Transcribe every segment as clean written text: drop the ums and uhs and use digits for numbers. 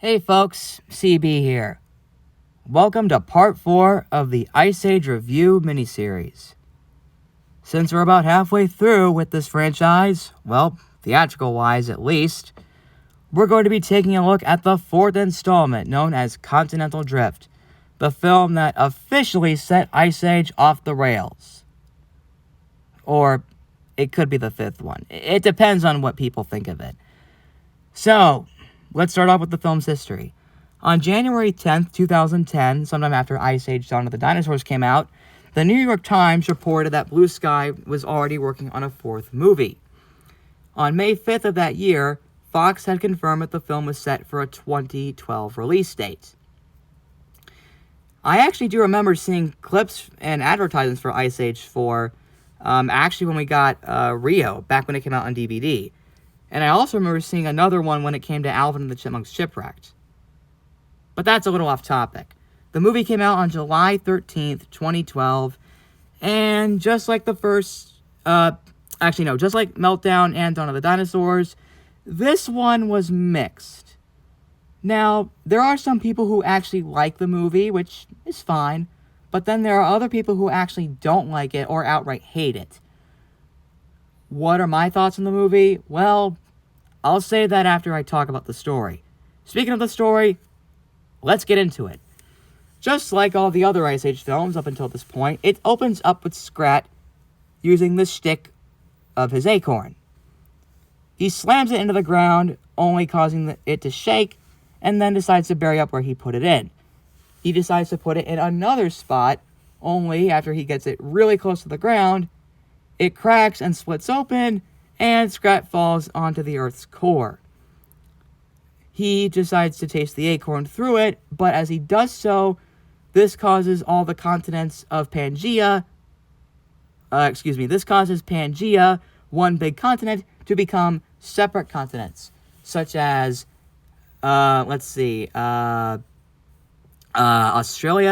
Hey folks, CB here. Welcome to part 4 of the Ice Age Review miniseries. Since we're about halfway through with this franchise, well, theatrical-wise at least, we're going to be taking a look at the 4th installment known as Continental Drift, the film that officially set Ice Age off the rails. Or it could be the 5th one. It depends on what people think of it. So, let's start off with the film's history. On January 10th, 2010, sometime after Ice Age Dawn of the Dinosaurs came out, the New York Times reported that Blue Sky was already working on a 4th movie. On May 5th of that year, Fox had confirmed that the film was set for a 2012 release date. I actually do remember seeing clips and advertisements for Ice Age 4, actually when we got Rio, back when it came out on DVD. And I also remember seeing another one when it came to Alvin and the Chipmunks Shipwrecked. But that's a little off topic. The movie came out on July 13th, 2012, and just like the first, just like Meltdown and Dawn of the Dinosaurs, this one was mixed. Now, there are some people who actually like the movie, which is fine, but then there are other people who actually don't like it or outright hate it. What are my thoughts on the movie? Well, I'll say that after I talk about the story. Speaking of the story, let's get into it. Just like all the other Ice Age films up until this point, it opens up with Scrat using the stick of his acorn. He slams it into the ground, only causing it to shake, and then decides to bury up where he put it in. He decides to put it in another spot, only after he gets it really close to the ground, it cracks and splits open, and Scrat falls onto the Earth's core. He decides to taste the acorn through it, but as he does so, this causes all the continents of Pangea, this causes Pangea, one big continent, to become separate continents, such as, Australia,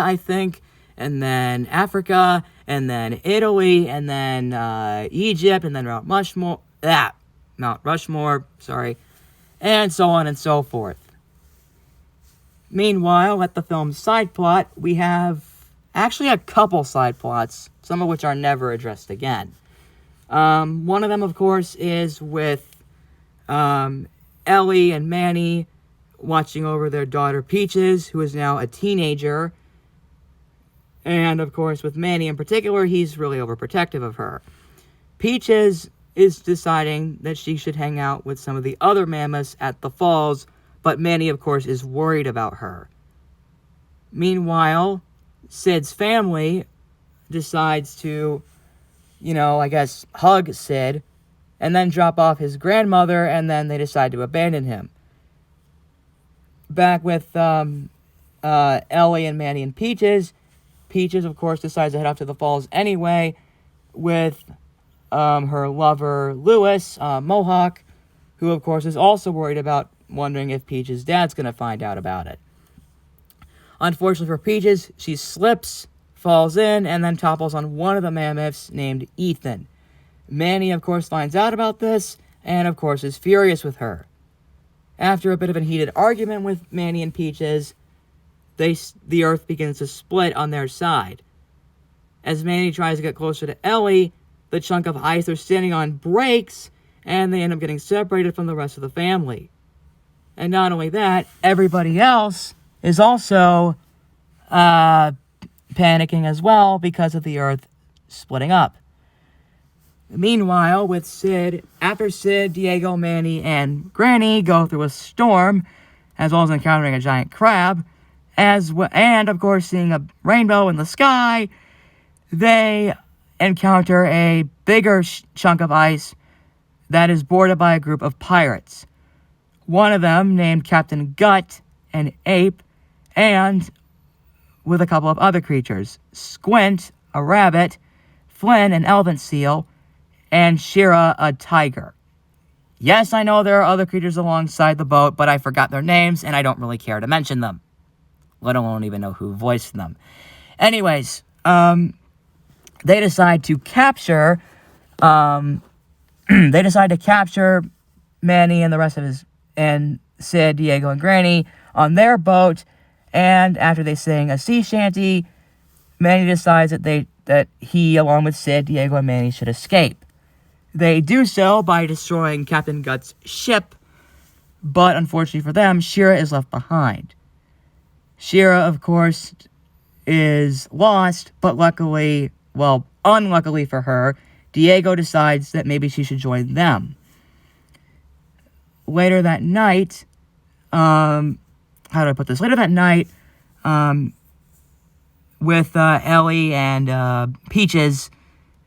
I think, and then Africa, and then Italy, and then Egypt, and then Mount Rushmore, and so on and so forth. Meanwhile, at the film's side plot, we have actually a couple side plots, some of which are never addressed again. One of them, of course, is with Ellie and Manny watching over their daughter Peaches, who is now a teenager. And, of course, with Manny in particular, he's really overprotective of her. Peaches is deciding that she should hang out with some of the other mammoths at the falls, but Manny, of course, is worried about her. Meanwhile, Sid's family decides to, hug Sid, and then drop off his grandmother, and then they decide to abandon him. Back with Ellie and Manny and Peaches, of course, decides to head up to the falls anyway with her lover, Lewis, Mohawk, who, of course, is also worried about wondering if Peaches' dad's going to find out about it. Unfortunately for Peaches, she slips, falls in, and then topples on one of the mammoths named Ethan. Manny, of course, finds out about this, and, of course, is furious with her. After a bit of a heated argument with Manny and Peaches, the Earth begins to split on their side. As Manny tries to get closer to Ellie, the chunk of ice they're standing on breaks, and they end up getting separated from the rest of the family. And not only that, everybody else is also panicking as well because of the Earth splitting up. Meanwhile, with Sid, after Sid, Diego, Manny, and Granny go through a storm, as well as encountering a giant crab, and of course seeing a rainbow in the sky, they encounter a bigger chunk of ice that is boarded by a group of pirates. One of them, named Captain Gut, an ape, and with a couple of other creatures, Squint, a rabbit, Flynn, an elephant seal, and Shira, a tiger. Yes, I know there are other creatures alongside the boat, but I forgot their names, and I don't really care to mention them. Let alone even know who voiced them. Anyways, they decide to capture Manny and the rest of and Sid, Diego, and Granny on their boat, and after they sing a sea shanty, Manny decides that he, along with Sid, Diego, and Manny, should escape. They do so by destroying Captain Gut's ship, but unfortunately for them, Shira is left behind. Shira, of course, is lost, but unluckily for her, Diego decides that maybe she should join them. Later that night, with Ellie and Peaches,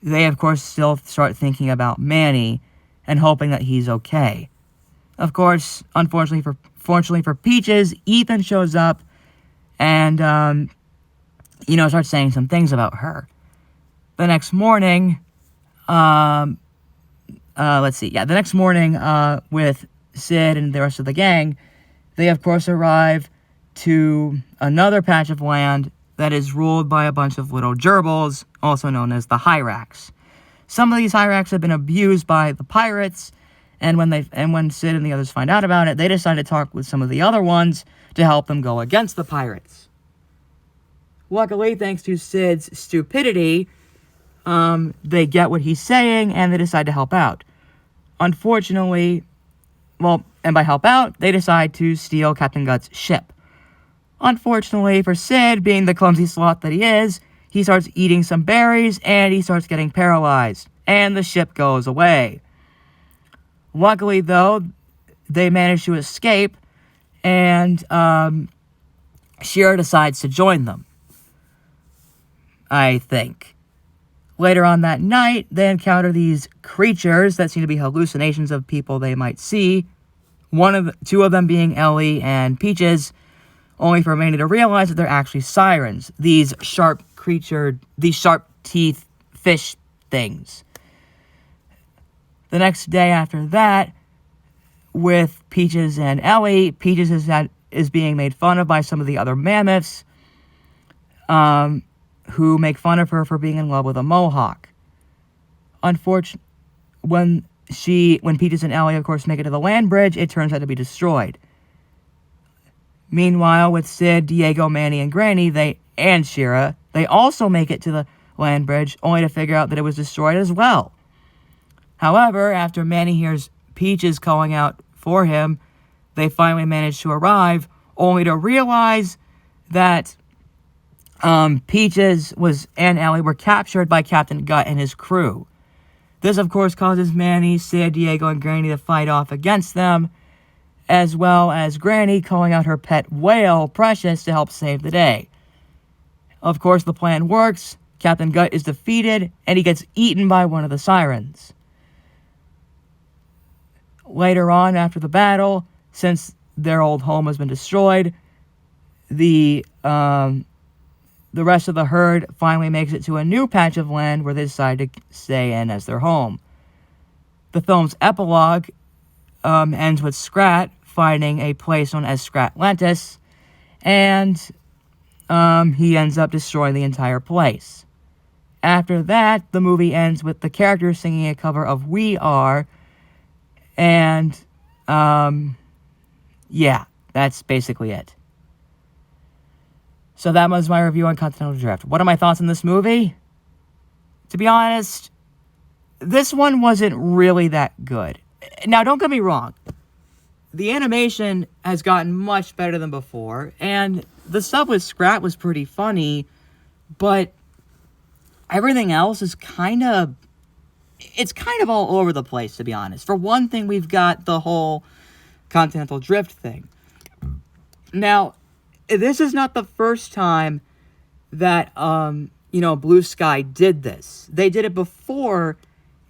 they, of course, still start thinking about Manny and hoping that he's okay. Of course, fortunately for Peaches, Ethan shows up and, starts saying some things about her. The next morning, with Sid and the rest of the gang, they, of course, arrive to another patch of land that is ruled by a bunch of little gerbils, also known as the Hyrax. Some of these Hyrax have been abused by the pirates, and when Sid and the others find out about it, they decide to talk with some of the other ones to help them go against the pirates. Luckily, thanks to Sid's stupidity, they get what he's saying, and they decide to help out. Unfortunately, and by help out, they decide to steal Captain Gut's ship. Unfortunately for Sid, being the clumsy sloth that he is, he starts eating some berries, and he starts getting paralyzed, and the ship goes away. Luckily, though, they manage to escape, and Shira decides to join them, I think. Later on that night, they encounter these creatures that seem to be hallucinations of people they might see, two of them being Ellie and Peaches, only for Manny to realize that they're actually sirens, these sharp teeth fish things. The next day after that, with Peaches and Ellie, Peaches is being made fun of by some of the other mammoths, who make fun of her for being in love with a mohawk. Unfortunately, when Peaches and Ellie, of course, make it to the land bridge, it turns out to be destroyed. Meanwhile, with Sid, Diego, Manny, and Granny, and Shira, they also make it to the land bridge, only to figure out that it was destroyed as well. However, after Manny hears Peaches calling out for him, they finally manage to arrive, only to realize that Peaches and Ellie were captured by Captain Gut and his crew. This, of course, causes Manny, Sid, Diego, and Granny to fight off against them, as well as Granny calling out her pet whale, Precious, to help save the day. Of course, the plan works. Captain Gut is defeated, and he gets eaten by one of the sirens. Later on, after the battle, since their old home has been destroyed, the rest of the herd finally makes it to a new patch of land where they decide to stay in as their home. The film's epilogue ends with Scrat finding a place known as Scratlantis, and he ends up destroying the entire place. After that, the movie ends with the characters singing a cover of We Are, and that's basically it. So that was my review on Continental Drift. What are my thoughts on this movie? To be honest, this one wasn't really that good. Now, don't get me wrong. The animation has gotten much better than before, and the stuff with Scrat was pretty funny, but everything else is kind of all over the place, to be honest. For one thing, we've got the whole Continental Drift thing. Now, this is not the first time that, Blue Sky did this. They did it before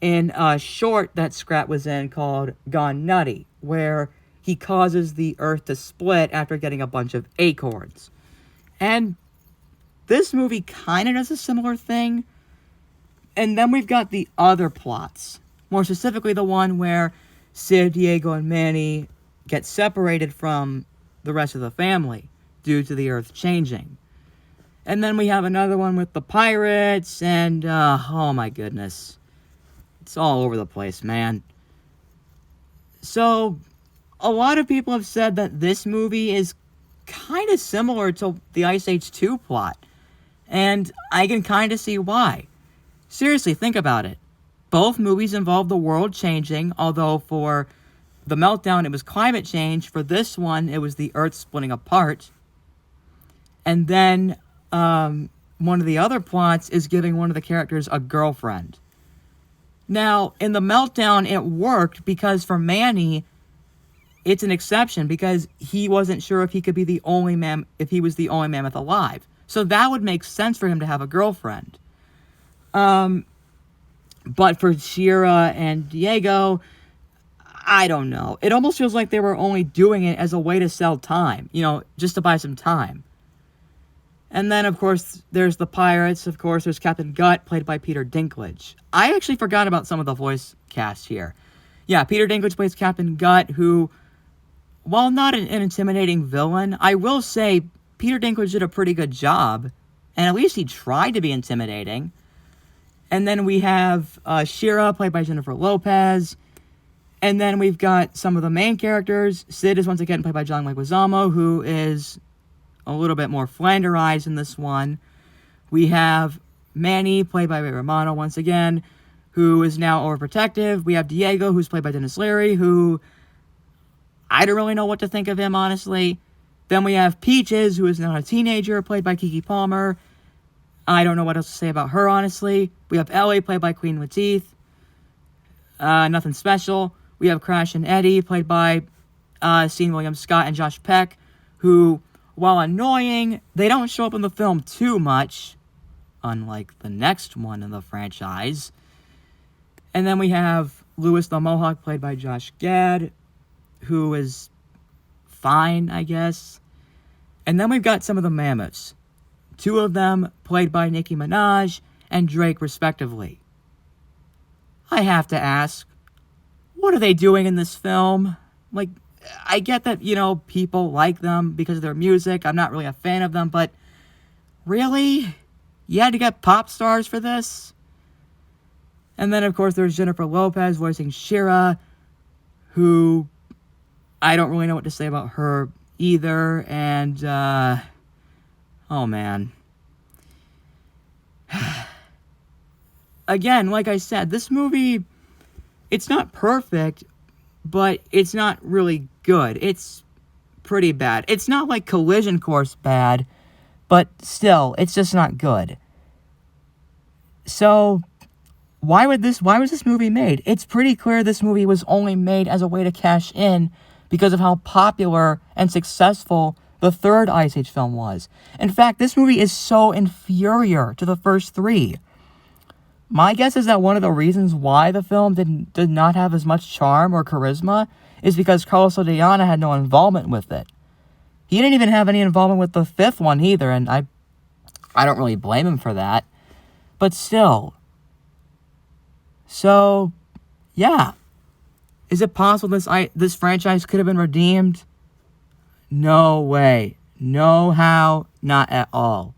in a short that Scrat was in called Gone Nutty, where he causes the earth to split after getting a bunch of acorns. And this movie kind of does a similar thing. And then we've got the other plots. More specifically, the one where Sid, Diego, and Manny get separated from the rest of the family due to the earth changing. And then we have another one with the pirates, and, oh my goodness. It's all over the place, man. So, a lot of people have said that this movie is kind of similar to the Ice Age 2 plot. And I can kind of see why. Seriously, think about it. Both movies involve the world changing, although for The Meltdown it was climate change. For this one, it was the Earth splitting apart. And then one of the other plots is giving one of the characters a girlfriend. Now, in The Meltdown, it worked because for Manny, it's an exception because he wasn't sure if he could be the only if he was the only mammoth alive. So that would make sense for him to have a girlfriend. But for Shira and Diego, I don't know. It almost feels like they were only doing it as a way to sell time. Just to buy some time. And then, of course, there's the pirates. Of course, there's Captain Gut, played by Peter Dinklage. I actually forgot about some of the voice cast here. Yeah, Peter Dinklage plays Captain Gut, who, while not an intimidating villain, I will say Peter Dinklage did a pretty good job. And at least he tried to be intimidating. And then we have Shira, played by Jennifer Lopez. And then we've got some of the main characters. Sid is once again played by John Leguizamo, who is a little bit more Flanderized in this one. We have Manny, played by Ray Romano once again, who is now overprotective. We have Diego, who's played by Dennis Leary, who I don't really know what to think of him, honestly. Then we have Peaches, who is now a teenager, played by Keke Palmer. I don't know what else to say about her, honestly. We have Ellie, played by Queen Latifah. Nothing special. We have Crash and Eddie, played by Sean William Scott and Josh Peck, who, while annoying, they don't show up in the film too much, unlike the next one in the franchise. And then we have Louis the Mohawk, played by Josh Gad, who is fine, I guess. And then we've got some of the mammoths. Two of them played by Nicki Minaj and Drake, respectively. I have to ask, what are they doing in this film? Like, I get that, people like them because of their music. I'm not really a fan of them, but really? You had to get pop stars for this? And then, of course, there's Jennifer Lopez voicing Shira, who I don't really know what to say about her either. And, oh, man. Again, like I said, this movie, it's not perfect, but it's not really good. It's pretty bad. It's not like Collision Course bad, but still, it's just not good. So, why was this movie made? It's pretty clear this movie was only made as a way to cash in because of how popular and successful the third Ice Age film was. In fact, this movie is so inferior to the first three. My guess is that one of the reasons why the film did not have as much charm or charisma is because Carlos Sodiana had no involvement with it. He didn't even have any involvement with the fifth one either, and I don't really blame him for that. But still. So, yeah. Is it possible this franchise could have been redeemed? No way. No how. Not at all.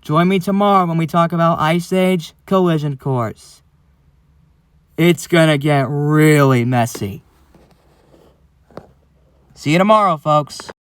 Join me tomorrow when we talk about Ice Age Collision Course. It's gonna get really messy. See you tomorrow, folks.